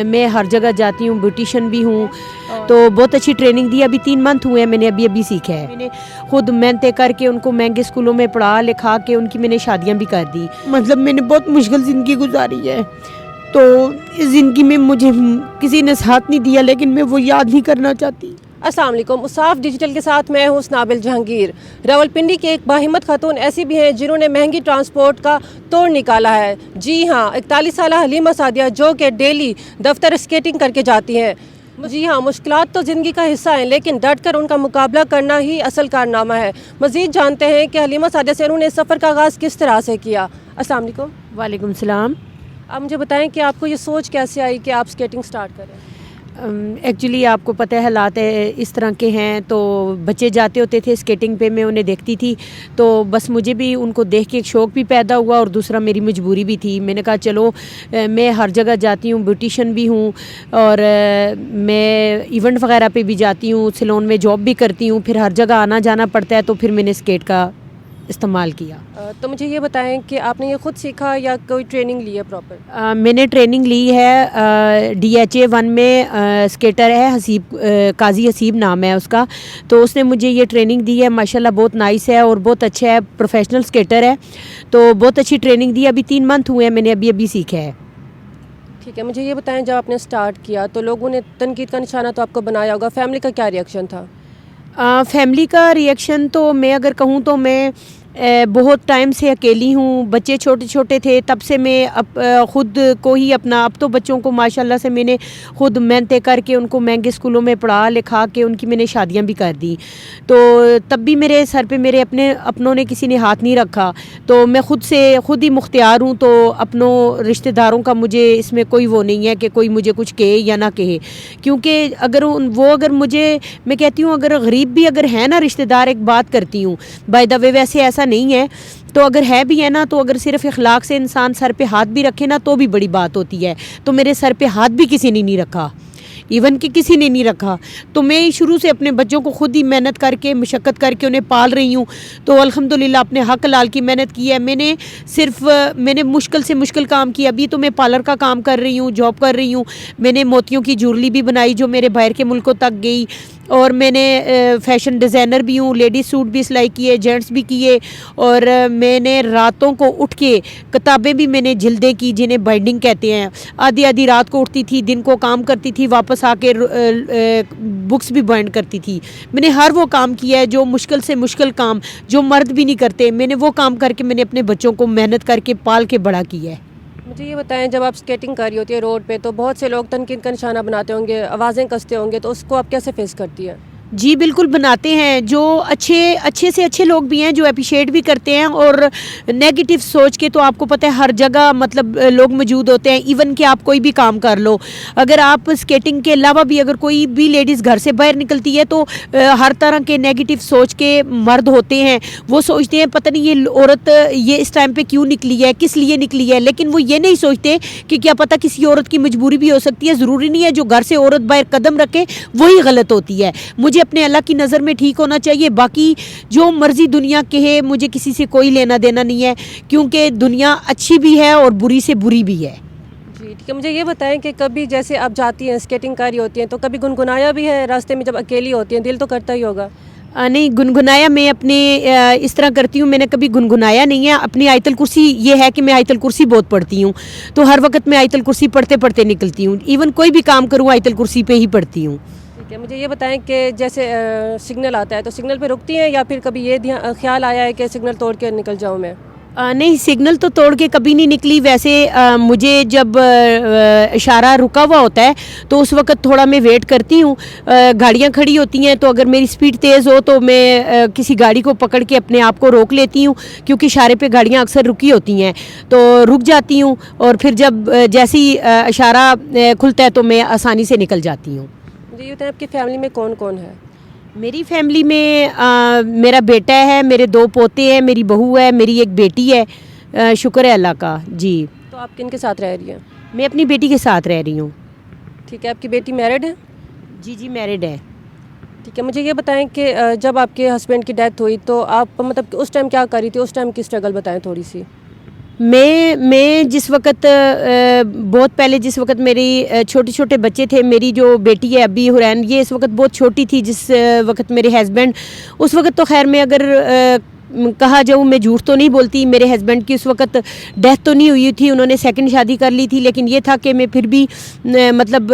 میں ہر جگہ جاتی ہوں، بیوٹیشین بھی ہوں، تو بہت اچھی ٹریننگ دی. ابھی 3 منتھ ہوئے ہیں، میں نے ابھی سیکھا ہے. میں نے خود محنتیں کر کے ان کو مہنگے اسکولوں میں پڑھا لکھا کے ان کی میں نے شادیاں بھی کر دی. مطلب میں نے بہت مشکل زندگی گزاری ہے، تو اس زندگی میں مجھے کسی نے ساتھ نہیں دیا، لیکن میں وہ یاد نہیں کرنا چاہتی. السلام علیکم. اصاف ڈیجیٹل کے ساتھ میں ہوں نابل جہانگیر. راولپنڈی کے ایک باہمت خاتون ایسی بھی ہیں جنہوں نے مہنگی ٹرانسپورٹ کا توڑ نکالا ہے. جی ہاں، 41 سالہ حلیمہ سعدیہ جو کہ ڈیلی دفتر اسکیٹنگ کر کے جاتی ہیں. جی ہاں، مشکلات تو زندگی کا حصہ ہیں، لیکن ڈٹ کر ان کا مقابلہ کرنا ہی اصل کارنامہ ہے. مزید جانتے ہیں کہ حلیمہ سعدیہ سے انہوں نے سفر کا آغاز کس طرح سے کیا. السلام علیکم. وعلیکم السلام. آپ مجھے بتائیں کہ آپ کو یہ سوچ کیسے آئی کہ آپ اسکیٹنگ سٹارٹ کریں؟ ایکچولی آپ کو پتہ ہے حالات اس طرح کے ہیں، تو بچے جاتے ہوتے تھے اسکیٹنگ پہ، میں انہیں دیکھتی تھی، تو بس مجھے بھی ان کو دیکھ کے ایک شوق بھی پیدا ہوا، اور دوسرا میری مجبوری بھی تھی. میں نے کہا چلو میں ہر جگہ جاتی ہوں، بیوٹیشین بھی ہوں، اور میں ایونٹ وغیرہ پہ بھی جاتی ہوں، سیلون میں جاب بھی کرتی ہوں، پھر ہر جگہ آنا جانا پڑتا ہے، تو پھر میں نے اسکیٹ کا استعمال کیا. تو مجھے یہ بتائیں کہ آپ نے یہ خود سیکھا یا کوئی ٹریننگ لی ہے پراپر؟ میں نے ٹریننگ لی ہے. DHA1 میں اسکیٹر ہے حسیب، قاضی حسیب نام ہے اس کا، تو اس نے مجھے یہ ٹریننگ دی ہے. ماشاءاللہ بہت نائس ہے اور بہت اچھا ہے، پروفیشنل اسکیٹر ہے، تو بہت اچھی ٹریننگ دی. ابھی 3 منتھ ہوئے ہیں، میں نے ابھی سیکھا ہے. ٹھیک ہے، مجھے یہ بتائیں جب آپ نے سٹارٹ کیا تو لوگوں نے تنقید کا نشانہ تو آپ کو بنایا ہوگا، فیملی کا کیا ریئیکشن تھا؟ فیملی کا ریئیکشن تو میں اگر کہوں تو میں بہت ٹائم سے اکیلی ہوں. بچے چھوٹے چھوٹے تھے تب سے میں خود کو ہی اپنا، اب تو بچوں کو ماشاءاللہ سے میں نے خود محنتیں کر کے ان کو مہنگے اسکولوں میں پڑھا لکھا کے ان کی میں نے شادیاں بھی کر دی. تو تب بھی میرے سر پہ میرے اپنوں نے کسی نے ہاتھ نہیں رکھا، تو میں خود ہی مختار ہوں. تو اپنوں رشتہ داروں کا مجھے اس میں کوئی وہ نہیں ہے کہ کوئی مجھے کچھ کہے یا نہ کہے، کیونکہ اگر مجھے، میں کہتی ہوں اگر غریب بھی اگر ہے نا رشتہ دار، ایک بات کرتی ہوں بائی دا وے، ویسے ایسا نہیں ہے، تو اگر ہے بھی ہے نا، تو اگر صرف اخلاق سے انسان سر پہ ہاتھ بھی رکھے نا تو بھی بڑی بات ہوتی ہے. تو میرے سر پہ ہاتھ بھی کسی نے نہیں رکھا، ایون کہ کسی نے نہیں رکھا. تو میں شروع سے اپنے بچوں کو خود ہی محنت کر کے مشقت کر کے انہیں پال رہی ہوں. تو الحمدللہ اپنے حق حلال کی محنت کی ہے. میں نے مشکل سے مشکل کام کیا. ابھی تو میں پارلر کا کام کر رہی ہوں، جاب کر رہی ہوں. میں نے موتیوں کی جویلری بھی بنائی جو میرے باہر کے ملکوں تک گئی، اور میں نے فیشن ڈیزائنر بھی ہوں، لیڈیز سوٹ بھی سلائی کیے، جینٹس بھی کیے. اور میں نے راتوں کو اٹھ کے کتابیں بھی میں نے جلدیں کی جنہیں بائنڈنگ کہتے ہیں. آدھی رات کو اٹھتی تھی، دن کو کام کرتی تھی، واپس آ کے بکس بھی بائنڈ کرتی تھی. میں نے ہر وہ کام کیا ہے جو مشکل سے مشکل کام جو مرد بھی نہیں کرتے، میں نے وہ کام کر کے میں نے اپنے بچوں کو محنت کر کے پال کے بڑا کیا ہے. مجھے یہ بتائیں جب آپ اسکیٹنگ کر رہی ہوتی ہے روڈ پہ تو بہت سے لوگ تنقید کا نشانہ بناتے ہوں گے، آوازیں کستے ہوں گے، تو اس کو آپ کیسے فیس کرتی ہیں؟ جی بالکل بناتے ہیں. جو اچھے سے اچھے لوگ بھی ہیں جو اپریشیٹ بھی کرتے ہیں، اور نیگیٹو سوچ کے تو آپ کو پتہ ہے ہر جگہ مطلب لوگ موجود ہوتے ہیں. ایون کہ آپ کوئی بھی کام کر لو، اگر آپ اسکیٹنگ کے علاوہ بھی اگر کوئی بھی لیڈیز گھر سے باہر نکلتی ہے تو ہر طرح کے نیگیٹو سوچ کے مرد ہوتے ہیں. وہ سوچتے ہیں پتہ نہیں یہ عورت یہ اس ٹائم پہ کیوں نکلی ہے، کس لیے نکلی ہے، لیکن وہ یہ نہیں سوچتے کہ کیا پتہ کسی عورت کی مجبوری بھی ہو سکتی ہے. ضروری نہیں ہے جو گھر سے عورت باہر قدم رکھے وہی غلط ہوتی ہے. مجھے اپنے اللہ کی نظر میں ٹھیک ہونا چاہیے، باقی جو مرضی دنیا کہے مجھے کسی سے کوئی لینا دینا نہیں ہے، کیونکہ دنیا اچھی بھی ہے اور بری سے بری بھی ہے. جی ٹھیک ہے، مجھے یہ بتائیں کہ کبھی جیسے آپ جاتی ہیں اسکیٹنگ کر رہی ہوتی ہیں تو کبھی گنگنایا بھی ہے راستے میں؟ جب اکیلی ہوتی ہیں دل تو کرتا ہی ہوگا. نہیں گنگنایا میں اپنے اس طرح کرتی ہوں، میں نے کبھی گنگنایا نہیں ہے. اپنی آیت الکرسی یہ ہے کہ میں آیت الکرسی بہت پڑھتی ہوں، تو ہر وقت میں آیت الکرسی پڑھتے نکلتی ہوں. ایون کوئی بھی کام کروں آیت الکرسی پہ ہی پڑھتی ہوں. ٹھیک ہے، مجھے یہ بتائیں کہ جیسے سگنل آتا ہے تو سگنل پہ رکتی ہیں یا پھر کبھی یہ خیال آیا ہے کہ سگنل توڑ کے نکل جاؤں میں؟ نہیں، سگنل تو توڑ کے کبھی نہیں نکلی. ویسے مجھے جب اشارہ رکا ہوا ہوتا ہے تو اس وقت تھوڑا میں ویٹ کرتی ہوں. گاڑیاں کھڑی ہوتی ہیں تو اگر میری سپیڈ تیز ہو تو میں کسی گاڑی کو پکڑ کے اپنے آپ کو روک لیتی ہوں، کیونکہ اشارے پہ گاڑیاں اکثر رکی ہوتی ہیں تو رک جاتی ہوں. اور پھر جب جیسی اشارہ کھلتا ہے تو میں آسانی سے نکل جاتی ہوں. مجھے یہ بتائیں آپ کی فیملی میں کون کون ہے؟ میری فیملی میں میرا بیٹا ہے، میرے 2 پوتے ہیں، میری بہو ہے، میری ایک بیٹی ہے. شکر ہے اللہ کا. جی. تو آپ کن کے ساتھ رہ رہی ہیں؟ میں اپنی بیٹی کے ساتھ رہ رہی ہوں. ٹھیک ہے، آپ کی بیٹی میرڈ ہے؟ جی میرڈ ہے. ٹھیک ہے، مجھے یہ بتائیں کہ جب آپ کے ہسبینڈ کی ڈیتھ ہوئی تو آپ مطلب اس ٹائم کیا کر رہی تھی، اس ٹائم کی اسٹرگل بتائیں تھوڑی سی. میں جس وقت بہت پہلے جس وقت میری چھوٹے چھوٹے بچے تھے، میری جو بیٹی ہے ابھی حرین، یہ اس وقت بہت چھوٹی تھی جس وقت میرے ہسبینڈ، اس وقت تو خیر میں اگر کہا جاؤں میں جھوٹ تو نہیں بولتی، میرے ہسبینڈ کی اس وقت ڈیتھ تو نہیں ہوئی تھی، انہوں نے سیکنڈ شادی کر لی تھی، لیکن یہ تھا کہ میں پھر بھی مطلب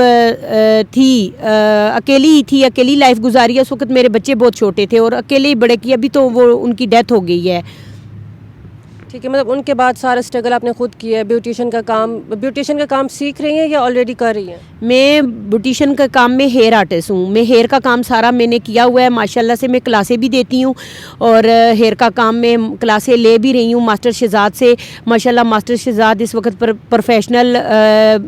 تھی اکیلی ہی تھی، اکیلی لائف گزاری ہے۔ اس وقت میرے بچے بہت چھوٹے تھے اور اکیلے ہی بڑے کی، ابھی تو وہ ان کی ڈیتھ ہو گئی ہے۔ ٹھیک ہے، مطلب ان کے بعد سارا اسٹرگل آپ نے خود کیا ہے، بیوٹیشین کا کام سیکھ رہی ہیں یا آلریڈی کر رہی ہیں؟ میں بیوٹیشین کا کام میں ہیئر آرٹسٹ ہوں، میں ہیئر کا کام سارا میں نے کیا ہوا ہے ماشاءاللہ سے، میں کلاسیں بھی دیتی ہوں اور ہیئر کا کام میں کلاسیں لے بھی رہی ہوں ماسٹر شہزاد سے۔ ماشاءاللہ ماسٹر شہزاد اس وقت پروفیشنل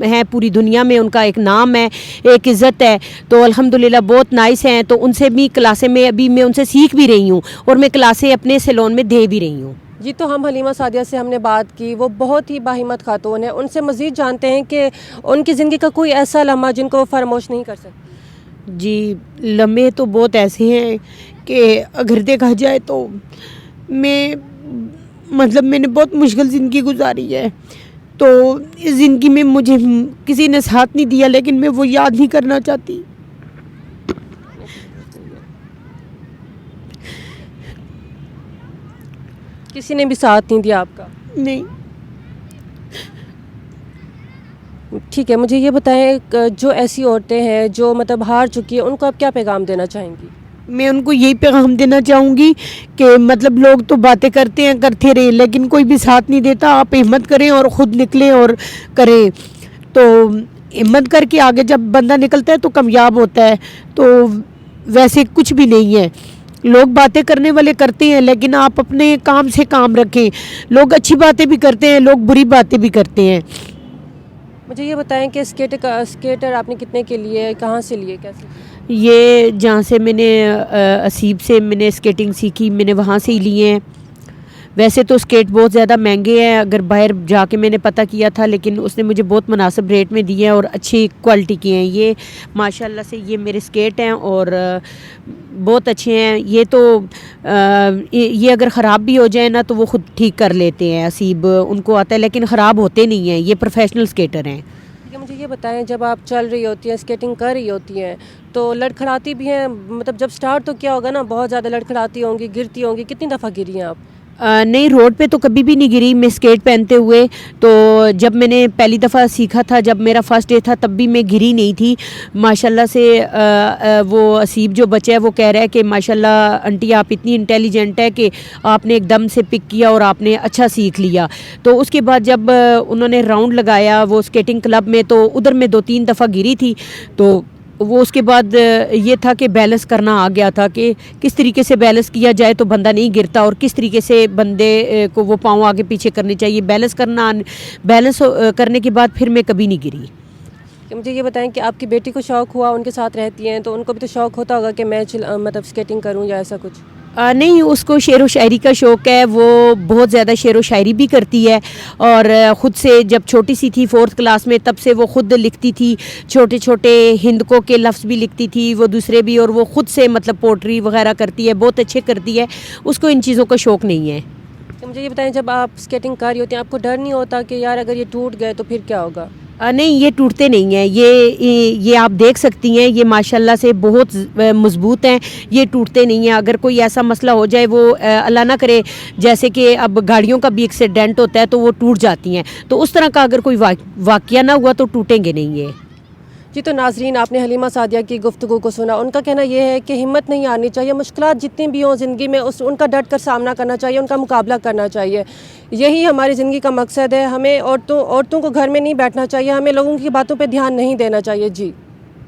ہیں، پوری دنیا میں ان کا ایک نام ہے، ایک عزت ہے، تو الحمدللہ بہت نائس ہیں، تو ان سے بھی کلاسیں میں ابھی میں ان سے سیکھ بھی رہی ہوں اور میں کلاسیں اپنے سیلون میں دے بھی رہی ہوں۔ جی، تو ہم حلیمہ سعدیہ سے ہم نے بات کی، وہ بہت ہی باہمت خاتون ہیں، ان سے مزید جانتے ہیں کہ ان کی زندگی کا کوئی ایسا لمحہ جن کو وہ فراموش نہیں کر سکتی۔ جی، لمحے تو بہت ایسے ہیں کہ اگر دیکھا جائے تو میں نے بہت مشکل زندگی گزاری ہے، تو اس زندگی میں مجھے کسی نے ساتھ نہیں دیا، لیکن میں وہ یاد نہیں کرنا چاہتی۔ کسی نے بھی ساتھ نہیں دیا آپ کا؟ نہیں۔ ٹھیک ہے، مجھے یہ بتائیں جو ایسی عورتیں ہیں جو مطلب ہار چکی ہیں، ان کو آپ کیا پیغام دینا چاہیں گی؟ میں ان کو یہی پیغام دینا چاہوں گی کہ مطلب لوگ تو باتیں کرتے ہیں، کرتے رہے، لیکن کوئی بھی ساتھ نہیں دیتا۔ آپ ہمت کریں اور خود نکلیں اور کریں، تو ہمت کر کے آگے جب بندہ نکلتا ہے تو کامیاب ہوتا ہے۔ تو ویسے کچھ بھی نہیں ہے، لوگ باتیں کرنے والے کرتے ہیں، لیکن آپ اپنے کام سے کام رکھیں۔ لوگ اچھی باتیں بھی کرتے ہیں، لوگ بری باتیں بھی کرتے ہیں۔ مجھے یہ بتائیں کہ اسکیٹر آپ نے کتنے کے لیے، کہاں سے لیے، کیسے؟ یہ جہاں سے میں نے اسیب سے میں نے اسکیٹنگ سیکھی، میں نے وہاں سے ہی لیے ہیں۔ ویسے تو اسکیٹ بہت زیادہ مہنگے ہیں، اگر باہر جا کے میں نے پتہ کیا تھا، لیکن اس نے مجھے بہت مناسب ریٹ میں دیے ہیں اور اچھی کوالٹی کے ہیں۔ یہ ماشاءاللہ سے یہ میرے اسکیٹ ہیں اور بہت اچھے ہیں۔ یہ تو یہ اگر خراب بھی ہو جائے نا تو وہ خود ٹھیک کر لیتے ہیں، اسیب ان کو آتا ہے، لیکن خراب ہوتے نہیں ہیں، یہ پروفیشنل اسکیٹر ہیں۔ مجھے یہ بتائیں جب آپ چل رہی ہوتی ہیں، اسکیٹنگ کر رہی ہوتی ہیں، تو لڑکھڑاتی بھی ہیں؟ مطلب جب سٹارٹ تو کیا ہوگا نا، بہت زیادہ لڑکھڑاتی ہوں گی، گرتی ہوں گی، کتنی دفعہ گری ہیں آپ؟ نہیں، روڈ پہ تو کبھی بھی نہیں گری میں اسکیٹ پہنتے ہوئے۔ تو جب میں نے پہلی دفعہ سیکھا تھا، جب میرا فرسٹ ڈے تھا، تب بھی میں گری نہیں تھی ماشاءاللہ سے۔ وہ اسیب جو بچہ ہے وہ کہہ رہا ہے کہ ماشاءاللہ انٹی آپ اتنی انٹیلیجنٹ ہے کہ آپ نے ایک دم سے پک کیا اور آپ نے اچھا سیکھ لیا۔ تو اس کے بعد جب انہوں نے راؤنڈ لگایا وہ اسکیٹنگ کلب میں، تو ادھر میں 2-3 دفعہ گری تھی، تو وہ اس کے بعد یہ تھا کہ بیلنس کرنا آ گیا تھا کہ کس طریقے سے بیلنس کیا جائے تو بندہ نہیں گرتا، اور کس طریقے سے بندے کو وہ پاؤں آگے پیچھے کرنے چاہیے۔ بیلنس کرنے کے بعد پھر میں کبھی نہیں گری۔ کہ مجھے یہ بتائیں کہ آپ کی بیٹی کو شوق ہوا، ان کے ساتھ رہتی ہیں، تو ان کو بھی تو شوق ہوتا ہوگا کہ میں مطلب اسکیٹنگ کروں یا ایسا کچھ؟ نہیں، اس کو شعر و شاعری کا شوق ہے، وہ بہت زیادہ شعر و شاعری بھی کرتی ہے، اور خود سے جب چھوٹی سی تھی 4th کلاس میں، تب سے وہ خود لکھتی تھی، چھوٹے چھوٹے ہندکوں کے لفظ بھی لکھتی تھی، وہ دوسرے بھی، اور وہ خود سے مطلب پوٹری وغیرہ کرتی ہے، بہت اچھے کرتی ہے، اس کو ان چیزوں کا شوق نہیں ہے۔ تو مجھے یہ بتائیں جب آپ اسکیٹنگ کر رہی ہوتی ہیں، آپ کو ڈر نہیں ہوتا کہ یار اگر یہ ٹوٹ گئے تو پھر کیا ہوگا؟ نہیں، یہ ٹوٹتے نہیں ہیں، یہ آپ دیکھ سکتی ہیں، یہ ماشاءاللہ سے بہت مضبوط ہیں، یہ ٹوٹتے نہیں ہیں۔ اگر کوئی ایسا مسئلہ ہو جائے، وہ اللہ نہ کرے، جیسے کہ اب گاڑیوں کا بھی ایکسیڈنٹ ہوتا ہے تو وہ ٹوٹ جاتی ہیں، تو اس طرح کا اگر کوئی واقعہ نہ ہوا تو ٹوٹیں گے نہیں یہ۔ جی، تو ناظرین، آپ نے حلیمہ سعدیہ کی گفتگو کو سنا۔ ان کا کہنا یہ ہے کہ ہمت نہیں ہارنی چاہیے، مشکلات جتنی بھی ہوں زندگی میں ان کا ڈٹ کر سامنا کرنا چاہیے، ان کا مقابلہ کرنا چاہیے۔ یہی ہماری زندگی کا مقصد ہے۔ ہمیں عورتوں کو گھر میں نہیں بیٹھنا چاہیے، ہمیں لوگوں کی باتوں پہ دھیان نہیں دینا چاہیے۔ جی۔